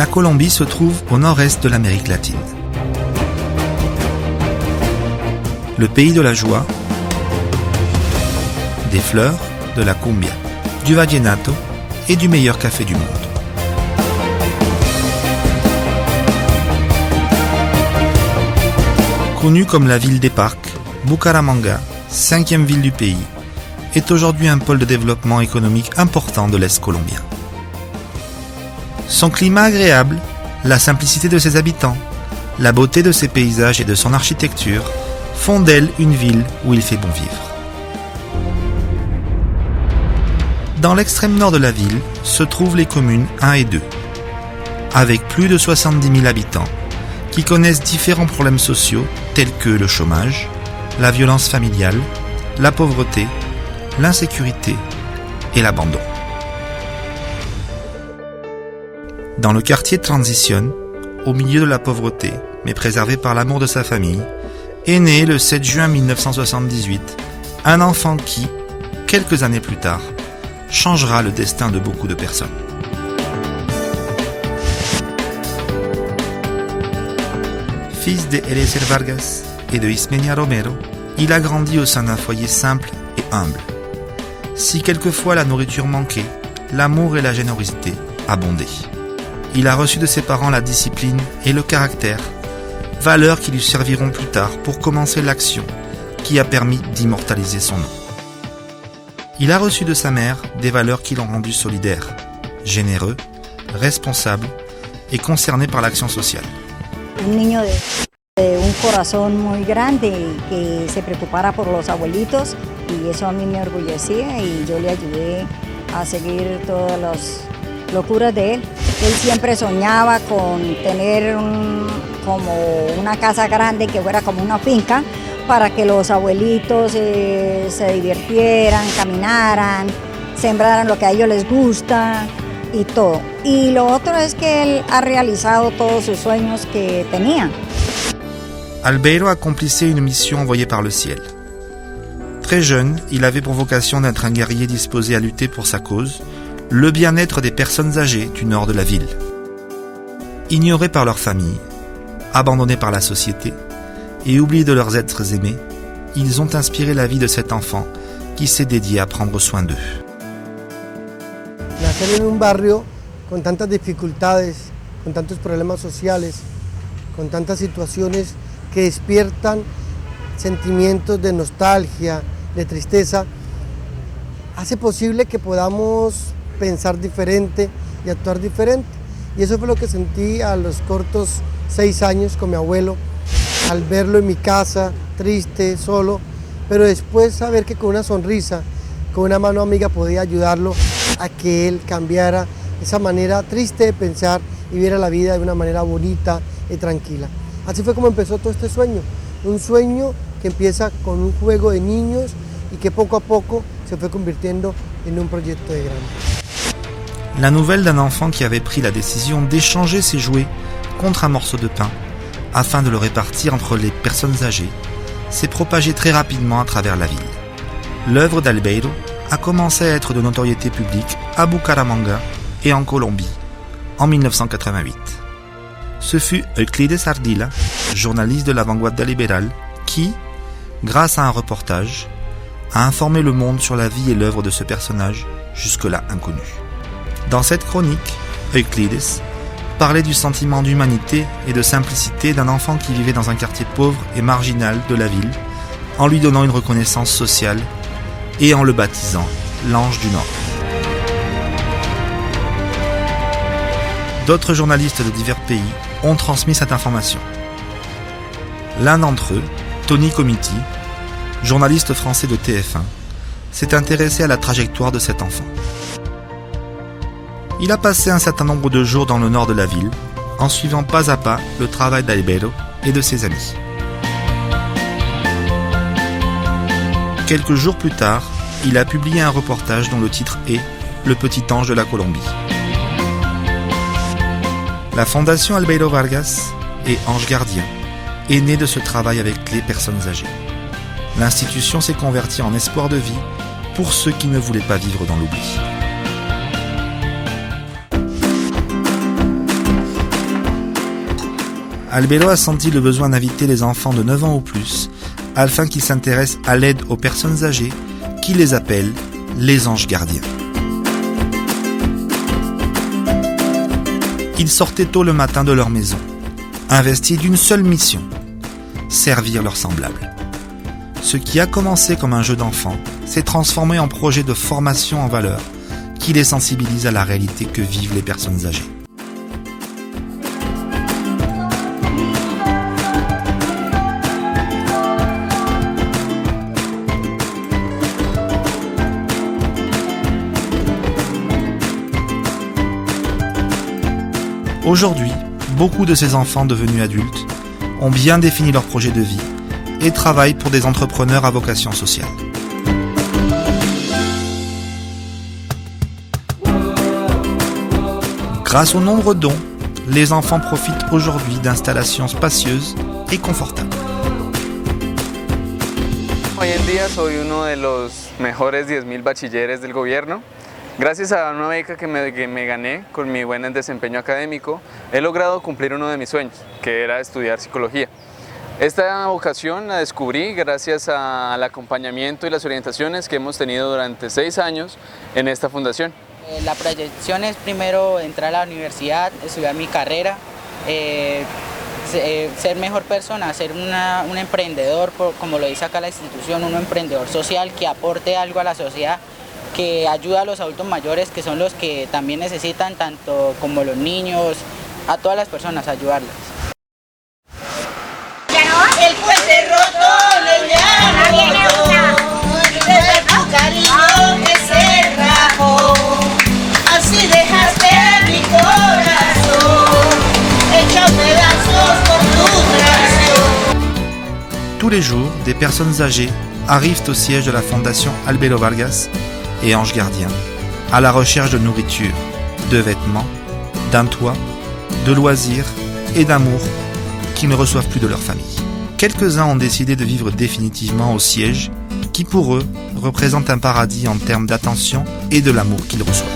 La Colombie se trouve au nord-est de l'Amérique latine. Le pays de la joie, des fleurs, de la cumbia, du vallenato et du meilleur café du monde. Connue comme la ville des parcs, Bucaramanga, 5e ville du pays, est aujourd'hui un pôle de développement économique important de l'Est colombien. Son climat agréable, la simplicité de ses habitants, la beauté de ses paysages et de son architecture font d'elle une ville où il fait bon vivre. Dans l'extrême nord de la ville se trouvent les communes 1 et 2, avec plus de 70 000 habitants qui connaissent différents problèmes sociaux tels que le chômage, la violence familiale, la pauvreté, l'insécurité et l'abandon. Dans le quartier Transición, au milieu de la pauvreté, mais préservé par l'amour de sa famille, est né le 7 juin 1978 un enfant qui, quelques années plus tard, changera le destin de beaucoup de personnes. Fils de Eliezer Vargas et de Ismenia Romero, il a grandi au sein d'un foyer simple et humble. Si quelquefois la nourriture manquait, l'amour et la générosité abondaient. Il a reçu de ses parents la discipline et le caractère, valeurs qui lui serviront plus tard pour commencer l'action qui a permis d'immortaliser son nom. Il a reçu de sa mère des valeurs qui l'ont rendu solidaire, généreux, responsable et concerné par l'action sociale. Un niño de un corazón muy grande y que se preocupara por los abuelitos, y eso a mí me orgullecía y yo le ayudé a seguir todas las locuras de él. Él siempre soñaba con tener como una casa grande que fuera como una finca para que los abuelitos se divirtieran, caminaran, sembraran lo que a ellos les gusta y todo. Y lo otro es que él ha realizado todos sus sueños que tenía. Albeiro accomplissait une mission envoyée par le ciel. Très jeune, il avait pour vocation d'être un guerrier disposé à lutter pour sa cause, le bien-être des personnes âgées du nord de la ville. Ignorés par leur famille, abandonnés par la société et oubliés de leurs êtres aimés, ils ont inspiré la vie de cet enfant qui s'est dédié à prendre soin d'eux. Nacer en un barrio con tantas dificultades, con tantos problemas sociales, con tantas situaciones que despiertan sentimientos de nostalgia, de tristeza, hace posible que podamos pensar diferente y actuar diferente. Y eso fue lo que sentí a los cortos 6 años con mi abuelo, al verlo en mi casa, triste, solo, pero después saber que con una sonrisa, con una mano amiga podía ayudarlo a que él cambiara esa manera triste de pensar y viera la vida de una manera bonita y tranquila. Así fue como empezó todo este sueño, un sueño que empieza con un juego de niños y que poco a poco se fue convirtiendo en un proyecto de grande. La nouvelle d'un enfant qui avait pris la décision d'échanger ses jouets contre un morceau de pain afin de le répartir entre les personnes âgées s'est propagée très rapidement à travers la ville. L'œuvre d'Albeiro a commencé à être de notoriété publique à Bucaramanga et en Colombie en 1988. Ce fut Euclides Ardila, journaliste de la Vanguardia Liberal, qui, grâce à un reportage, a informé le monde sur la vie et l'œuvre de ce personnage jusque-là inconnu. Dans cette chronique, Euclides parlait du sentiment d'humanité et de simplicité d'un enfant qui vivait dans un quartier pauvre et marginal de la ville, en lui donnant une reconnaissance sociale et en le baptisant l'Ange du Nord. D'autres journalistes de divers pays ont transmis cette information. L'un d'entre eux, Tony Comiti, journaliste français de TF1, s'est intéressé à la trajectoire de cet enfant. Il a passé un certain nombre de jours dans le nord de la ville, en suivant pas à pas le travail d'Albeiro et de ses amis. Quelques jours plus tard, il a publié un reportage dont le titre est « Le petit ange de la Colombie ». La fondation Albeiro Vargas et Ange Gardien est née de ce travail avec les personnes âgées. L'institution s'est convertie en espoir de vie pour ceux qui ne voulaient pas vivre dans l'oubli. Albelo a senti le besoin d'inviter les enfants de 9 ans ou plus afin qu'ils s'intéressent à l'aide aux personnes âgées qui les appellent les anges gardiens. Ils sortaient tôt le matin de leur maison, investis d'une seule mission, servir leurs semblables. Ce qui a commencé comme un jeu d'enfant s'est transformé en projet de formation en valeurs qui les sensibilise à la réalité que vivent les personnes âgées. Aujourd'hui, beaucoup de ces enfants devenus adultes ont bien défini leur projet de vie et travaillent pour des entrepreneurs à vocation sociale. Grâce aux nombreux dons, les enfants profitent aujourd'hui d'installations spacieuses et confortables. Hoy en día soy uno de los mejores 10.000 bachilleres del gobierno. Gracias a una beca que me gané con mi buen desempeño académico, he logrado cumplir uno de mis sueños, que era estudiar psicología. Esta vocación la descubrí gracias al acompañamiento y las orientaciones que hemos tenido durante 6 años en esta fundación. La proyección es primero entrar a la universidad, estudiar mi carrera, ser mejor persona, ser un emprendedor, como lo dice acá la institución, un emprendedor social que aporte algo a la sociedad, que ayuda a los adultos mayores, que son los que también necesitan, tanto como los niños, a todas las personas, ayudarlas. El puente roto, de tu cariño que se rajó, así dejaste mi corazón, hecho pedazos por tu traición. Tous les jours, des personnes âgées arrivent au siège de la Fondation Albelo Vargas et Anges Gardiens, à la recherche de nourriture, de vêtements, d'un toit, de loisirs et d'amour qu'ils ne reçoivent plus de leur famille. Quelques-uns ont décidé de vivre définitivement au siège, qui pour eux représente un paradis en termes d'attention et de l'amour qu'ils reçoivent.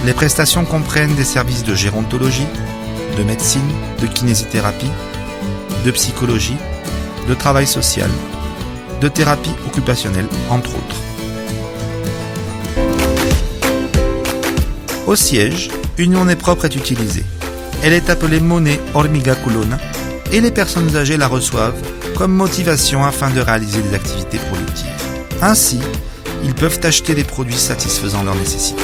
Les prestations comprennent des services de gérontologie, de médecine, de kinésithérapie, de psychologie, de travail social, de thérapie occupationnelle, entre autres. Au siège, une monnaie propre est utilisée. Elle est appelée monnaie hormiga culona et les personnes âgées la reçoivent comme motivation afin de réaliser des activités productives. Ainsi, ils peuvent acheter des produits satisfaisant leurs nécessités.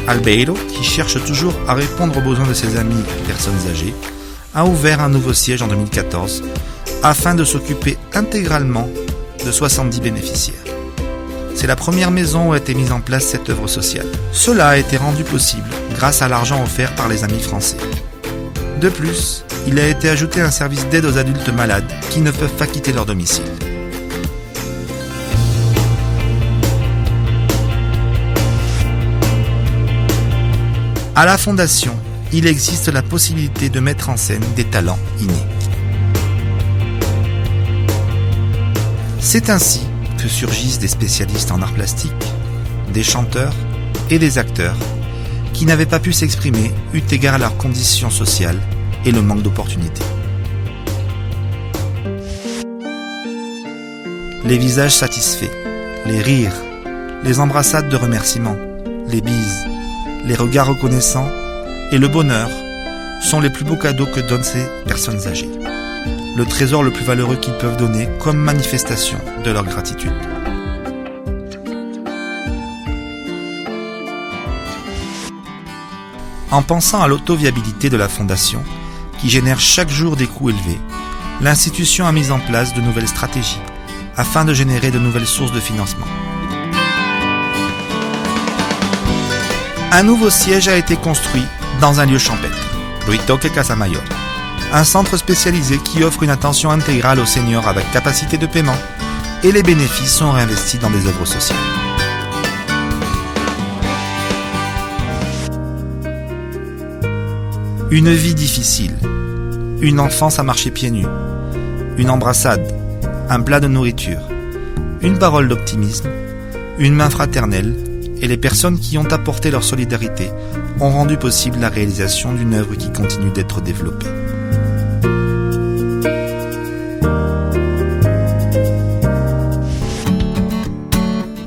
Albelo, qui cherche toujours à répondre aux besoins de ses amis personnes âgées, a ouvert un nouveau siège en 2014 afin de s'occuper intégralement de 70 bénéficiaires. C'est la première maison où a été mise en place cette œuvre sociale. Cela a été rendu possible grâce à l'argent offert par les amis français. De plus, il a été ajouté un service d'aide aux adultes malades qui ne peuvent pas quitter leur domicile. À la Fondation, il existe la possibilité de mettre en scène des talents innés. C'est ainsi que surgissent des spécialistes en arts plastiques, des chanteurs et des acteurs qui n'avaient pas pu s'exprimer eu égard à leurs conditions sociales et le manque d'opportunités. Les visages satisfaits, les rires, les embrassades de remerciements, les bises, les regards reconnaissants et le bonheur sont les plus beaux cadeaux que donnent ces personnes âgées. Le trésor le plus valeureux qu'ils peuvent donner comme manifestation de leur gratitude. En pensant à l'auto-viabilité de la Fondation, qui génère chaque jour des coûts élevés, l'institution a mis en place de nouvelles stratégies afin de générer de nouvelles sources de financement. Un nouveau siège a été construit dans un lieu champêtre, Ruitoque Casamayor, un centre spécialisé qui offre une attention intégrale aux seniors avec capacité de paiement, et les bénéfices sont réinvestis dans des œuvres sociales. Une vie difficile, une enfance à marcher pieds nus, une embrassade, un plat de nourriture, une parole d'optimisme, une main fraternelle et les personnes qui ont apporté leur solidarité ont rendu possible la réalisation d'une œuvre qui continue d'être développée.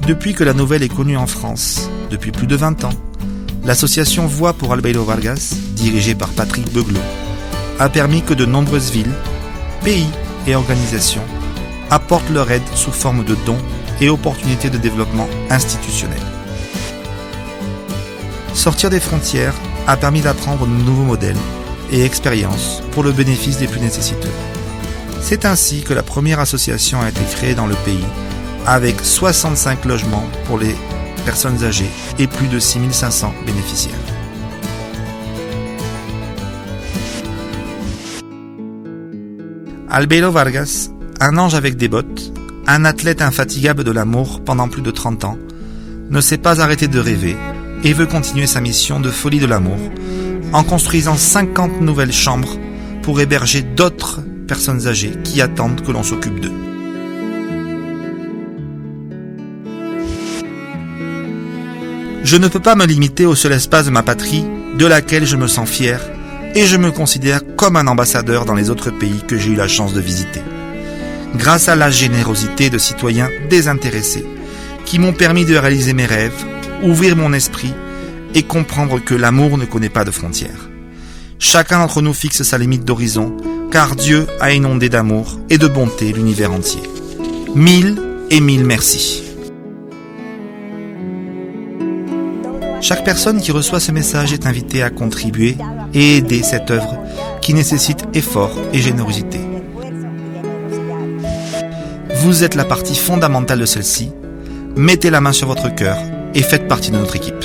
Depuis que la nouvelle est connue en France, depuis plus de 20 ans, l'association Voix pour Albeiro Vargas, dirigée par Patrick Beuglot, a permis que de nombreuses villes, pays et organisations apportent leur aide sous forme de dons et opportunités de développement institutionnel. Sortir des frontières a permis d'apprendre de nouveaux modèles et expériences pour le bénéfice des plus nécessiteux. C'est ainsi que la première association a été créée dans le pays, avec 65 logements pour les personnes âgées et plus de 6500 bénéficiaires. Albeiro Vargas, un ange avec des bottes, un athlète infatigable de l'amour pendant plus de 30 ans, ne s'est pas arrêté de rêver et veut continuer sa mission de folie de l'amour en construisant 50 nouvelles chambres pour héberger d'autres personnes âgées qui attendent que l'on s'occupe d'eux. Je ne peux pas me limiter au seul espace de ma patrie, de laquelle je me sens fier, et je me considère comme un ambassadeur dans les autres pays que j'ai eu la chance de visiter. Grâce à la générosité de citoyens désintéressés, qui m'ont permis de réaliser mes rêves, ouvrir mon esprit et comprendre que l'amour ne connaît pas de frontières. Chacun d'entre nous fixe sa limite d'horizon, car Dieu a inondé d'amour et de bonté l'univers entier. 1000 et 1000 merci. Chaque personne qui reçoit ce message est invitée à contribuer et aider cette œuvre qui nécessite effort et générosité. Vous êtes la partie fondamentale de celle-ci. Mettez la main sur votre cœur et faites partie de notre équipe.